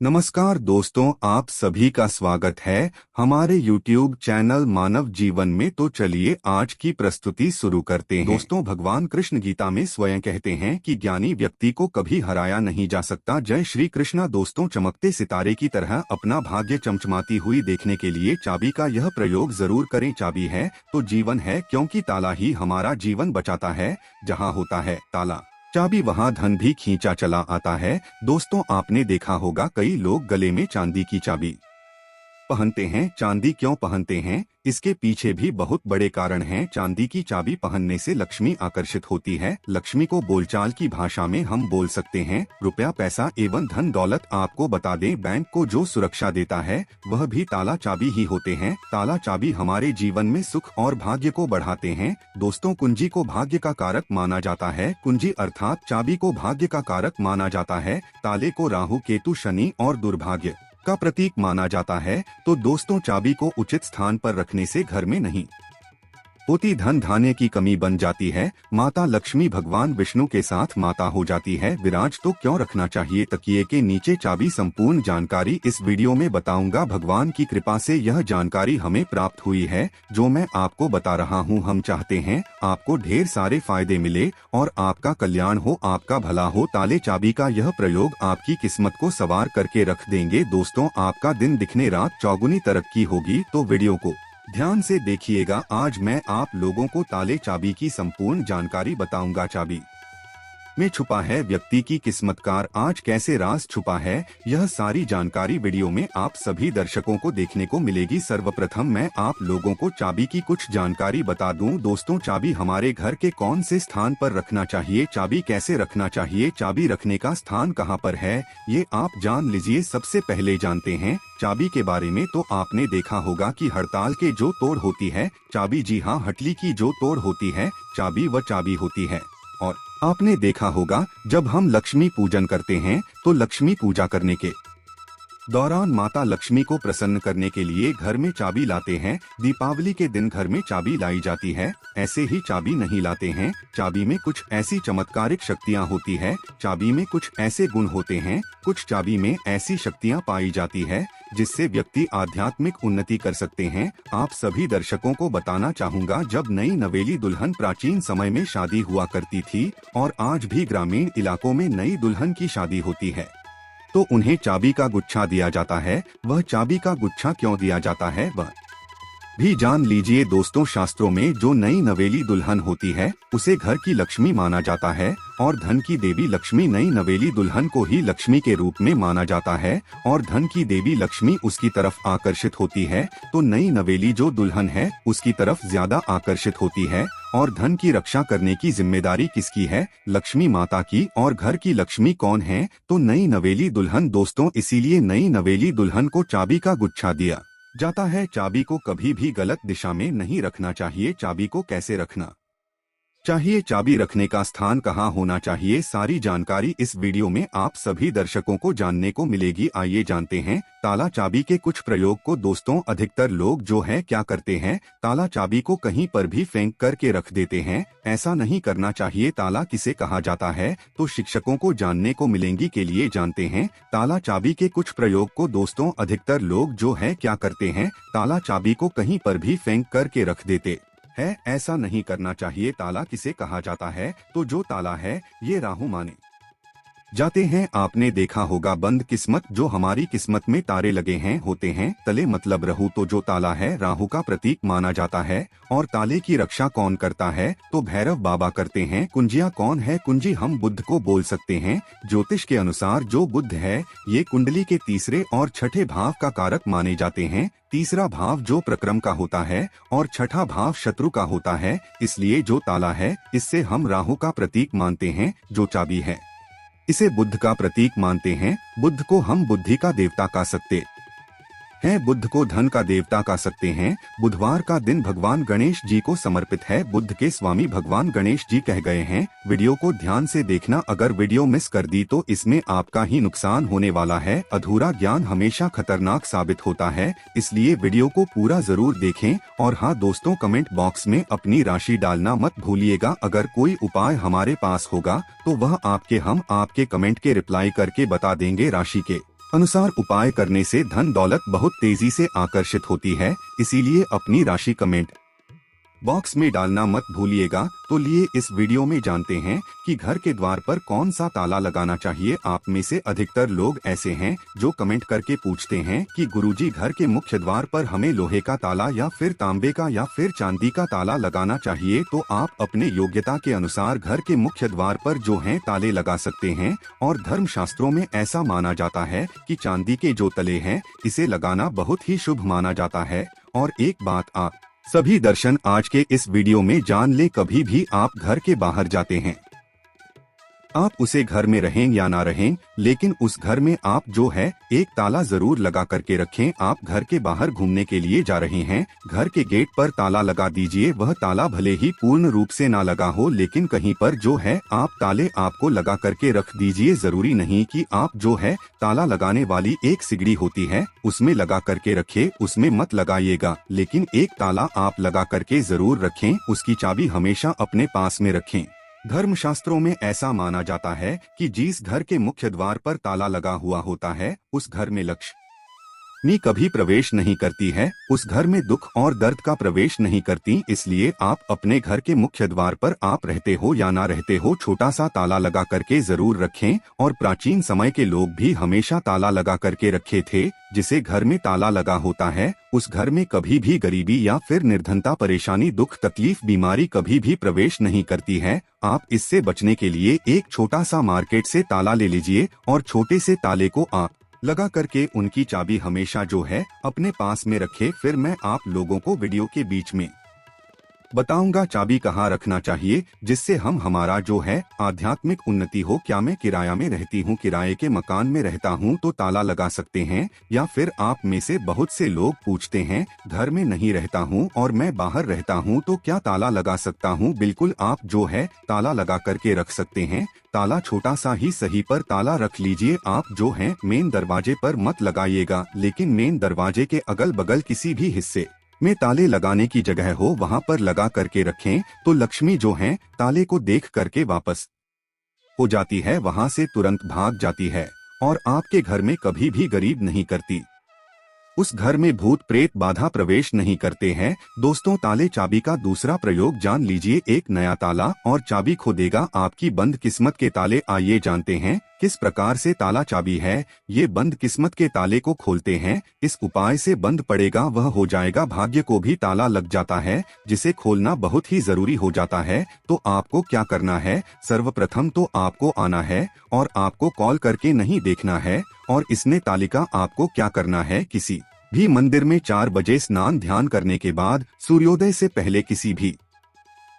नमस्कार दोस्तों, आप सभी का स्वागत है हमारे YouTube चैनल मानव जीवन में। तो चलिए आज की प्रस्तुति शुरू करते हैं। दोस्तों, भगवान कृष्ण गीता में स्वयं कहते हैं कि ज्ञानी व्यक्ति को कभी हराया नहीं जा सकता। जय श्री कृष्णा। दोस्तों, चमकते सितारे की तरह अपना भाग्य चमचमाती हुई देखने के लिए चाबी का यह प्रयोग जरूर करें। चाबी है तो जीवन है, क्योंकि ताला ही हमारा जीवन बचाता है। जहाँ होता है ताला चाबी, वहाँ धन भी खींचा चला आता है। दोस्तों, आपने देखा होगा कई लोग गले में चांदी की चाबी पहनते हैं। चांदी क्यों पहनते हैं, इसके पीछे भी बहुत बड़े कारण हैं। चांदी की चाबी पहनने से लक्ष्मी आकर्षित होती है। लक्ष्मी को बोलचाल की भाषा में हम बोल सकते हैं रुपया, पैसा एवं धन दौलत। आपको बता दें, बैंक को जो सुरक्षा देता है वह भी ताला चाबी ही होते हैं। ताला चाबी हमारे जीवन में सुख और भाग्य को बढ़ाते हैं। दोस्तों, कुंजी को भाग्य का कारक माना जाता है। कुंजी अर्थात चाबी को भाग्य का कारक माना जाता है। ताले को राहु, केतु, शनि और दुर्भाग्य का प्रतीक माना जाता है। तो दोस्तों, चाबी को उचित स्थान पर रखने से घर में नहीं होती धन धान्य की कमी बन जाती है। माता लक्ष्मी भगवान विष्णु के साथ माता हो जाती है। विराज तो क्यों रखना चाहिए तकिए के नीचे चाबी, संपूर्ण जानकारी इस वीडियो में बताऊंगा। भगवान की कृपा से यह जानकारी हमें प्राप्त हुई है, जो मैं आपको बता रहा हूं। हम चाहते हैं आपको ढेर सारे फायदे मिले और आपका कल्याण हो, आपका भला हो। ताले चाबी का यह प्रयोग आपकी किस्मत को सवार करके रख देंगे। दोस्तों, आपका दिन दिखने रात चौगुनी तरक्की होगी। तो वीडियो को ध्यान से देखिएगा। आज मैं आप लोगों को ताले चाबी की संपूर्ण जानकारी बताऊंगा। चाबी में छुपा है व्यक्ति की किस्मतकार। आज कैसे राज छुपा है, यह सारी जानकारी वीडियो में आप सभी दर्शकों को देखने को मिलेगी। सर्वप्रथम मैं आप लोगों को चाबी की कुछ जानकारी बता दूं। दोस्तों, चाबी हमारे घर के कौन से स्थान पर रखना चाहिए, चाबी कैसे रखना चाहिए, चाबी रखने का स्थान कहां पर है, ये आप जान लीजिए। सबसे पहले जानते हैं चाबी के बारे में। तो आपने देखा होगा कि हड़ताल के जो तोड़ होती है चाबी, जी हाँ, हटली की जो तोड़ होती है चाबी, वह चाबी होती है। और आपने देखा होगा जब हम लक्ष्मी पूजन करते हैं तो लक्ष्मी पूजा करने के दौरान माता लक्ष्मी को प्रसन्न करने के लिए घर में चाबी लाते हैं। दीपावली के दिन घर में चाबी लाई जाती है। ऐसे ही चाबी नहीं लाते हैं। चाबी में कुछ ऐसी चमत्कारिक शक्तियां होती है, चाबी में कुछ ऐसे गुण होते हैं, कुछ चाबी में ऐसी शक्तियां पाई जाती है जिससे व्यक्ति आध्यात्मिक उन्नति कर सकते हैं। आप सभी दर्शकों को बताना चाहूँगा, जब नई नवेली दुल्हन प्राचीन समय में शादी हुआ करती थी और आज भी ग्रामीण इलाकों में नई दुल्हन की शादी होती है तो उन्हें चाबी का गुच्छा दिया जाता है। वह चाबी का गुच्छा क्यों दिया जाता है, वह भी जान लीजिए। दोस्तों, शास्त्रों में जो नई नवेली दुल्हन होती है उसे घर की लक्ष्मी माना जाता है और धन की देवी लक्ष्मी नई नवेली दुल्हन को ही लक्ष्मी के रूप में माना जाता है और धन की देवी लक्ष्मी उसकी तरफ आकर्षित होती है। तो नई नवेली जो दुल्हन है उसकी तरफ ज्यादा आकर्षित होती है। और धन की रक्षा करने की जिम्मेदारी किसकी है, लक्ष्मी माता की। और घर की लक्ष्मी कौन है, तो नई नवेली दुल्हन। दोस्तों, इसीलिए नई नवेली दुल्हन को चाबी का गुच्छा दिया जाता है। चाबी को कभी भी गलत दिशा में नहीं रखना चाहिए। चाबी को कैसे रखना चाहिए, चाबी रखने का स्थान कहाँ होना चाहिए, सारी जानकारी इस वीडियो में आप सभी दर्शकों को जानने को मिलेगी। आइए जानते हैं ताला चाबी के कुछ प्रयोग को। दोस्तों, अधिकतर लोग जो है क्या करते हैं, ताला चाबी को कहीं पर भी फेंक करके रख देते हैं। ऐसा नहीं करना चाहिए। ताला किसे कहा जाता है, तो शिक्षकों को जानने को मिलेंगी। के लिए जानते हैं ताला चाबी के कुछ प्रयोग को। दोस्तों, अधिकतर लोग जो है क्या करते हैं, ताला चाबी को कहीं पर भी फेंक करके रख देते है। ऐसा नहीं करना चाहिए। ताला किसे कहा जाता है, तो जो ताला है ये राहु माने जाते हैं। आपने देखा होगा बंद किस्मत, जो हमारी किस्मत में तारे लगे हैं होते हैं तले, मतलब राहु। तो जो ताला है राहु का प्रतीक माना जाता है। और ताले की रक्षा कौन करता है, तो भैरव बाबा करते हैं। कुंजियां कौन है, कुंजी हम बुध को बोल सकते हैं। ज्योतिष के अनुसार जो बुध है ये कुंडली के तीसरे और छठे भाव का कारक माने जाते हैं। तीसरा भाव जो प्रक्रम का होता है और छठा भाव शत्रु का होता है। इसलिए जो ताला है इससे हम राहु का प्रतीक मानते हैं। जो चाबी है इसे बुध का प्रतीक मानते हैं। बुध को हम बुद्धि का देवता कह सकते हैं, बुध को धन का देवता कह सकते हैं। बुधवार का दिन भगवान गणेश जी को समर्पित है। बुध के स्वामी भगवान गणेश जी कह गए हैं। वीडियो को ध्यान से देखना, अगर वीडियो मिस कर दी तो इसमें आपका ही नुकसान होने वाला है। अधूरा ज्ञान हमेशा खतरनाक साबित होता है, इसलिए वीडियो को पूरा जरूर देखें। और हाँ दोस्तों, कमेंट बॉक्स में अपनी राशि डालना मत भूलिएगा। अगर कोई उपाय हमारे पास होगा तो वह हम आपके कमेंट के रिप्लाई करके बता देंगे। राशि के अनुसार उपाय करने से धन दौलत बहुत तेजी से आकर्षित होती है, इसीलिए अपनी राशि कमेंट बॉक्स में डालना मत भूलिएगा। तो लिए इस वीडियो में जानते हैं कि घर के द्वार पर कौन सा ताला लगाना चाहिए। आप में से अधिकतर लोग ऐसे हैं जो कमेंट करके पूछते हैं कि गुरुजी घर के मुख्य द्वार पर हमें लोहे का ताला या फिर तांबे का या फिर चांदी का ताला लगाना चाहिए। तो आप अपने योग्यता के अनुसार घर के मुख्य द्वार पर जो है ताले लगा सकते हैं। और धर्म शास्त्रों में ऐसा माना जाता है कि चांदी के जो तले हैं इसे लगाना बहुत ही शुभ माना जाता है। और एक बात आप सभी दर्शन आज के इस वीडियो में जान ले, कभी भी आप घर के बाहर जाते हैं, आप उसे घर में रहें या ना रहें, लेकिन उस घर में आप जो है एक ताला जरूर लगा करके रखें। आप घर के बाहर घूमने के लिए जा रहे हैं, घर के गेट पर ताला लगा दीजिए। वह ताला भले ही पूर्ण रूप से ना लगा हो, लेकिन कहीं पर जो है आप ताले आपको लगा करके रख दीजिए। जरूरी नहीं कि आप जो है ताला लगाने वाली एक सिगड़ी होती है उसमें लगा करके रखे, उसमें मत लगाइएगा। लेकिन एक ताला आप लगा करके जरूर रखें, उसकी चाबी हमेशा अपने पास में रखें। धर्मशास्त्रों में ऐसा माना जाता है कि जिस घर के मुख्य द्वार पर ताला लगा हुआ होता है उस घर में लक्ष्मी कभी प्रवेश नहीं करती है, उस घर में दुख और दर्द का प्रवेश नहीं करती। इसलिए आप अपने घर के मुख्य द्वार पर आप रहते हो या ना रहते हो छोटा सा ताला लगा करके जरूर रखें। और प्राचीन समय के लोग भी हमेशा ताला लगा करके रखे थे। जिसे घर में ताला लगा होता है उस घर में कभी भी गरीबी या फिर निर्धनता, परेशानी, दुख, तकलीफ, बीमारी कभी भी प्रवेश नहीं करती है। आप इससे बचने के लिए एक छोटा सा मार्केट से ताला ले लीजिए और छोटे से ताले को आप लगा करके उनकी चाबी हमेशा जो है अपने पास में रखे। फिर मैं आप लोगों को वीडियो के बीच में बताऊंगा चाबी कहाँ रखना चाहिए, जिससे हमारा जो है आध्यात्मिक उन्नति हो। क्या मैं किराया में रहती हूँ, किराए के मकान में रहता हूँ तो ताला लगा सकते हैं? या फिर आप में से बहुत से लोग पूछते हैं घर में नहीं रहता हूँ और मैं बाहर रहता हूँ तो क्या ताला लगा सकता हूँ? बिल्कुल, आप जो है ताला लगा करके रख सकते हैं। ताला छोटा सा ही सही पर ताला रख लीजिए। आप जो है मेन दरवाजे पर मत लगाइएगा, लेकिन मेन दरवाजे के अगल बगल किसी भी हिस्से में ताले लगाने की जगह हो वहां पर लगा करके रखें। तो लक्ष्मी जो है ताले को देख करके वापस हो जाती है, वहां से तुरंत भाग जाती है और आपके घर में कभी भी गरीब नहीं करती। उस घर में भूत प्रेत बाधा प्रवेश नहीं करते हैं। दोस्तों, ताले चाबी का दूसरा प्रयोग जान लीजिए। एक नया ताला और चाबी खो देगा आपकी बंद किस्मत के ताले। आइए जानते हैं किस प्रकार से ताला चाबी है ये बंद किस्मत के ताले को खोलते हैं। इस उपाय से बंद पड़ेगा वह हो जाएगा, भाग्य को भी ताला लग जाता है, जिसे खोलना बहुत ही जरूरी हो जाता है। तो आपको क्या करना है, सर्वप्रथम तो आपको आना है और आपको कॉल करके नहीं देखना है। और इसमें तालिका आपको क्या करना है, किसी भी मंदिर में 4 बजे स्नान ध्यान करने के बाद सूर्योदय से पहले किसी भी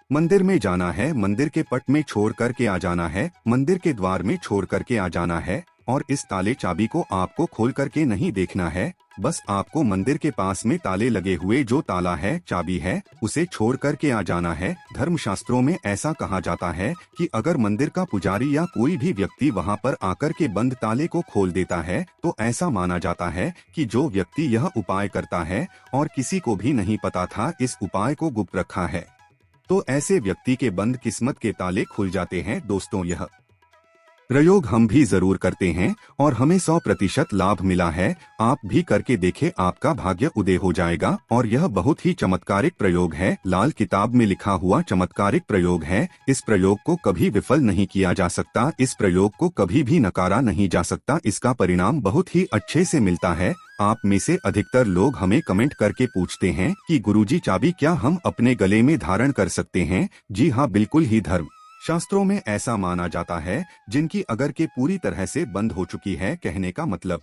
मंदिर में जाना है, मंदिर के पट में छोड़ करके आ जाना है, मंदिर के द्वार में छोड़ करके आ जाना है। और इस ताले चाबी को आपको खोल करके नहीं देखना है, बस आपको मंदिर के पास में ताले लगे हुए जो ताला है, चाबी है, उसे छोड़ करके आ जाना है। धर्मशास्त्रों में ऐसा कहा जाता है कि अगर मंदिर का पुजारी या कोई भी व्यक्ति वहां पर आकर के बंद ताले को खोल देता है तो ऐसा माना जाता है कि जो व्यक्ति यह उपाय करता है और किसी को भी नहीं पता था, इस उपाय को गुप्त रखा है, तो ऐसे व्यक्ति के बंद किस्मत के ताले खुल जाते हैं। दोस्तों, यह प्रयोग हम भी जरूर करते हैं और हमें 100% लाभ मिला है। आप भी करके देखें, आपका भाग्य उदय हो जाएगा। और यह बहुत ही चमत्कारिक प्रयोग है, लाल किताब में लिखा हुआ चमत्कारिक प्रयोग है। इस प्रयोग को कभी विफल नहीं किया जा सकता, इस प्रयोग को कभी भी नकारा नहीं जा सकता। इसका परिणाम बहुत ही अच्छे से मिलता है। आप में से अधिकतर लोग हमें कमेंट करके पूछते हैं कि गुरुजी चाबी क्या हम अपने गले में धारण कर सकते हैं? जी हाँ, बिल्कुल ही। धर्म शास्त्रों में ऐसा माना जाता है जिनकी अगर के पूरी तरह से बंद हो चुकी है, कहने का मतलब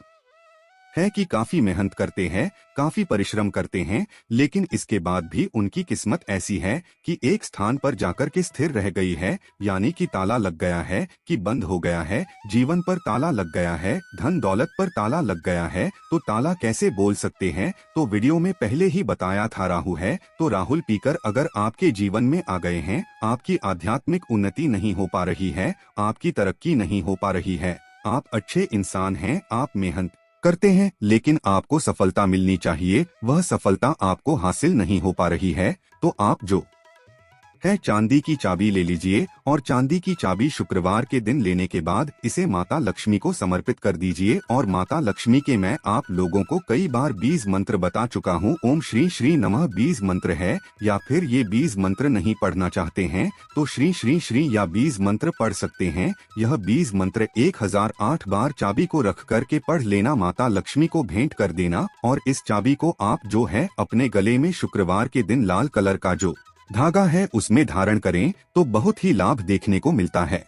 है कि काफी मेहनत करते हैं, काफी परिश्रम करते हैं, लेकिन इसके बाद भी उनकी किस्मत ऐसी है कि एक स्थान पर जाकर के स्थिर रह गई है, यानी कि ताला लग गया है, कि बंद हो गया है। जीवन पर ताला लग गया है, धन दौलत पर ताला लग गया है। तो ताला कैसे बोल सकते हैं, तो वीडियो में पहले ही बताया था। राहु है तो राहुल पीकर अगर आपके जीवन में आ गए हैं, आपकी आध्यात्मिक उन्नति नहीं हो पा रही है, आपकी तरक्की नहीं हो पा रही है। आप अच्छे इंसान हैं, आप मेहनत करते हैं, लेकिन आपको सफलता मिलनी चाहिए, वह सफलता आपको हासिल नहीं हो पा रही है। तो आप जो है चांदी की चाबी ले लीजिए और चांदी की चाबी शुक्रवार के दिन लेने के बाद इसे माता लक्ष्मी को समर्पित कर दीजिए। और माता लक्ष्मी के मैं आप लोगों को कई बार बीज मंत्र बता चुका हूँ। ओम श्री श्री नमः बीज मंत्र है, या फिर ये बीज मंत्र नहीं पढ़ना चाहते हैं तो श्री श्री श्री या बीज मंत्र पढ़ सकते हैं। यह बीज मंत्र 1008 बार चाबी को रख करके पढ़ लेना, माता लक्ष्मी को भेंट कर देना। और इस चाबी को आप जो है अपने गले में शुक्रवार के दिन लाल कलर का जो धागा है उसमें धारण करें तो बहुत ही लाभ देखने को मिलता है।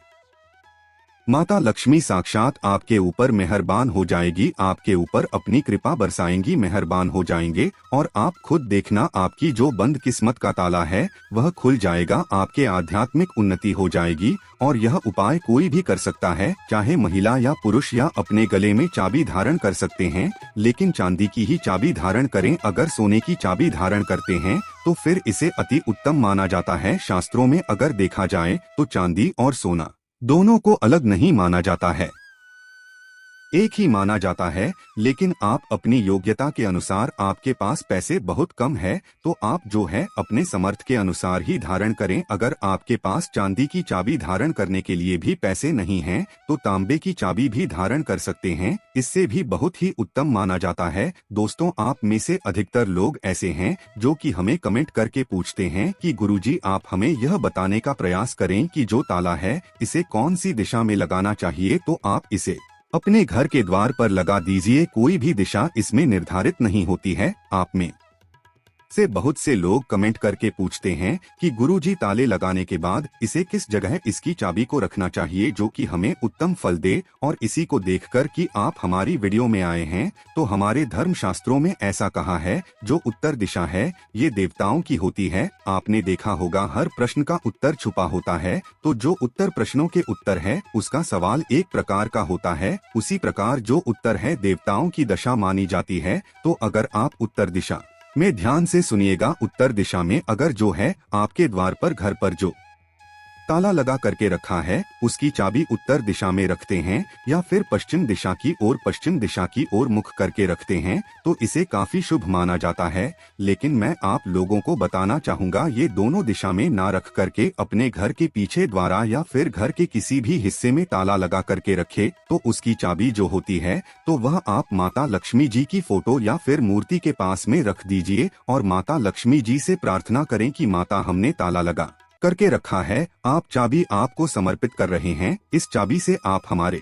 माता लक्ष्मी साक्षात आपके ऊपर मेहरबान हो जाएगी, आपके ऊपर अपनी कृपा बरसाएंगी, मेहरबान हो जाएंगे। और आप खुद देखना, आपकी जो बंद किस्मत का ताला है वह खुल जाएगा, आपके आध्यात्मिक उन्नति हो जाएगी। और यह उपाय कोई भी कर सकता है, चाहे महिला या पुरुष, या अपने गले में चाबी धारण कर सकते हैं, लेकिन चांदी की ही चाबी धारण करें। अगर सोने की चाबी धारण करते हैं तो फिर इसे अति उत्तम माना जाता है। शास्त्रों में अगर देखा जाए तो चांदी और सोना दोनों को अलग नहीं माना जाता है, एक ही माना जाता है। लेकिन आप अपनी योग्यता के अनुसार, आपके पास पैसे बहुत कम है तो आप जो है अपने समर्थ के अनुसार ही धारण करें। अगर आपके पास चांदी की चाबी धारण करने के लिए भी पैसे नहीं हैं तो तांबे की चाबी भी धारण कर सकते हैं, इससे भी बहुत ही उत्तम माना जाता है। दोस्तों, आप में से अधिकतर लोग ऐसे हैं जो कि हमें कमेंट करके पूछते हैं कि गुरुजी आप हमें यह बताने का प्रयास करें कि जो ताला है इसे कौन सी दिशा में लगाना चाहिए। तो आप इसे अपने घर के द्वार पर लगा दीजिए, कोई भी दिशा इसमें निर्धारित नहीं होती है। आप में से बहुत से लोग कमेंट करके पूछते हैं कि गुरुजी ताले लगाने के बाद इसे किस जगह इसकी चाबी को रखना चाहिए जो कि हमें उत्तम फल दे। और इसी को देखकर कि आप हमारी वीडियो में आए हैं तो हमारे धर्म शास्त्रों में ऐसा कहा है, जो उत्तर दिशा है ये देवताओं की होती है। आपने देखा होगा हर प्रश्न का उत्तर छुपा होता है, तो जो उत्तर प्रश्नों के उत्तर है उसका सवाल एक प्रकार का होता है, उसी प्रकार जो उत्तर है देवताओं की दशा मानी जाती है। तो अगर आप उत्तर दिशा में ध्यान से सुनिएगा, उत्तर दिशा में अगर जो है आपके द्वार पर, घर पर जो ताला लगा करके रखा है उसकी चाबी उत्तर दिशा में रखते हैं, या फिर पश्चिम दिशा की ओर, पश्चिम दिशा की ओर मुख करके रखते हैं तो इसे काफी शुभ माना जाता है। लेकिन मैं आप लोगों को बताना चाहूँगा, ये दोनों दिशा में ना रख करके अपने घर के पीछे द्वारा या फिर घर के किसी भी हिस्से में ताला लगा करके रखे तो उसकी चाबी जो होती है तो वह आप माता लक्ष्मी जी की फोटो या फिर मूर्ति के पास में रख दीजिए और माता लक्ष्मी जी से प्रार्थना करें कि माता हमने ताला लगा करके रखा है, आप चाबी आपको समर्पित कर रहे हैं, इस चाबी से आप हमारे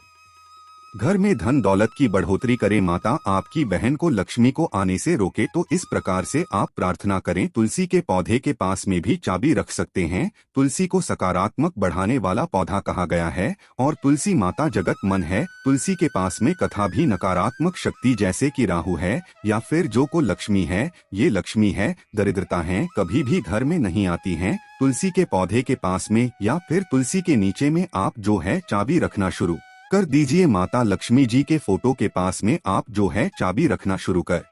घर में धन दौलत की बढ़ोतरी करें, माता आपकी बहन को लक्ष्मी को आने से रोके। तो इस प्रकार से आप प्रार्थना करें। तुलसी के पौधे के पास में भी चाबी रख सकते हैं। तुलसी को सकारात्मक बढ़ाने वाला पौधा कहा गया है और तुलसी माता जगत मन है। तुलसी के पास में कथा भी नकारात्मक शक्ति जैसे कि राहु है या फिर जो को लक्ष्मी है, ये लक्ष्मी है, दरिद्रता है, कभी भी घर में नहीं आती हैं। तुलसी के पौधे के पास में या फिर तुलसी के नीचे में आप जो है चाबी रखना शुरू कर दीजिए। माता लक्ष्मी जी के फोटो के पास में आप जो है चाबी रखना शुरू कर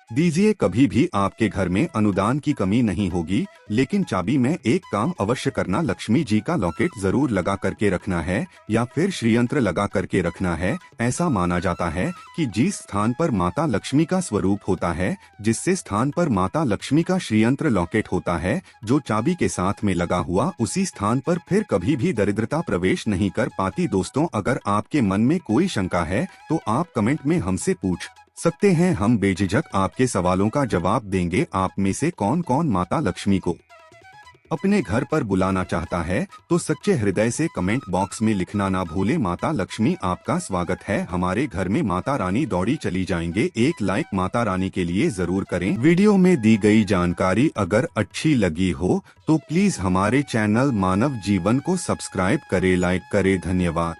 दीजिए। कभी भी आपके घर में अनुदान की कमी नहीं होगी। लेकिन चाबी में एक काम अवश्य करना, लक्ष्मी जी का लॉकेट जरूर लगा करके रखना है या फिर श्रीयंत्र लगा करके रखना है। ऐसा माना जाता है कि जिस स्थान पर माता लक्ष्मी का स्वरूप होता है, जिससे स्थान पर माता लक्ष्मी का श्रीयंत्र लॉकेट होता है जो चाबी के साथ में लगा हुआ, उसी स्थान पर फिर कभी भी दरिद्रता प्रवेश नहीं कर पाती। दोस्तों, अगर आपके मन में कोई शंका है तो आप कमेंट में हमसे पूछ सकते हैं, हम बेझिझक आपके सवालों का जवाब देंगे। आप में से कौन कौन माता लक्ष्मी को अपने घर पर बुलाना चाहता है तो सच्चे हृदय से कमेंट बॉक्स में लिखना ना भूले। माता लक्ष्मी आपका स्वागत है हमारे घर में, माता रानी दौड़ी चली जाएंगे। एक लाइक माता रानी के लिए जरूर करें। वीडियो में दी गई जानकारी अगर अच्छी लगी हो तो प्लीज हमारे चैनल मानव जीवन को सब्सक्राइब करे, लाइक करे। धन्यवाद।